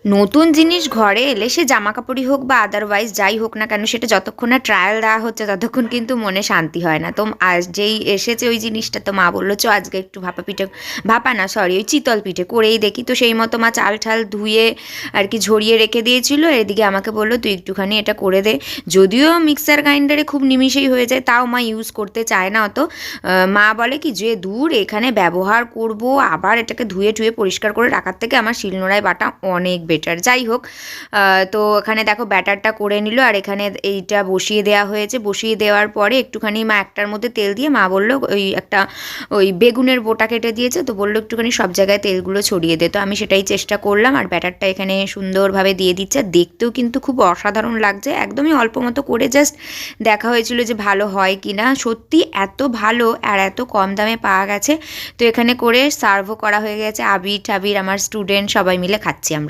নতুন জিনিস ঘরে এলে সে জামা কাপড়ই হোক বা আদারওয়াইজ যাই হোক না কেন সেটা যতক্ষণ না ট্রায়াল দেওয়া হচ্ছে ততক্ষণ কিন্তু মনে শান্তি হয় না। তো আজ যেই এসেছে ওই জিনিসটা, তো মা বললো চো আজকে একটু ভাপা পিঠে, ভাপা না সরি ওই চিতল পিঠে করেই দেখি। তো সেই মতো মা চাল ঠাল ধুয়ে আর কি ঝরিয়ে রেখে দিয়েছিল, এদিকে আমাকে বললো তুই একটুখানি এটা করে দে। যদিও মিক্সার গ্রাইন্ডারে খুব নিমিষেই হয়ে যায়, তাও মা ইউজ করতে চায় না অত। মা বলে কি যে দূর এখানে ব্যবহার করব আবার এটাকে ধুয়ে টুয়ে পরিষ্কার করে রাখার থেকে আমার শিলনোড়ায় বাটা অনেক বেটার। যাই হোক, তো এখানে দেখো ব্যাটারটা করে নিল আর এখানে এইটা বসিয়ে দেওয়া হয়েছে। বসিয়ে দেওয়ার পরে একটুখানি মা একটার মধ্যে তেল দিয়ে মা বললো ওই একটা ওই বেগুনের বোটা কেটে দিয়েছে, তো বললো একটুখানি সব জায়গায় তেলগুলো ছড়িয়ে দে। তো আমি সেটাই চেষ্টা করলাম আর ব্যাটারটা এখানে সুন্দরভাবে দিয়ে দিচ্ছে। দেখতেও কিন্তু খুব অসাধারণ লাগছে, একদমই অল্প মতো করে জাস্ট দেখা হয়েছিল যে ভালো হয় কি না। সত্যি এত ভালো আর এত কম দামে পাওয়া গেছে। তো এখানে করে সার্ভও করা হয়ে গেছে, আবির টাবির আমার স্টুডেন্ট সবাই মিলে খাচ্ছি আমরা।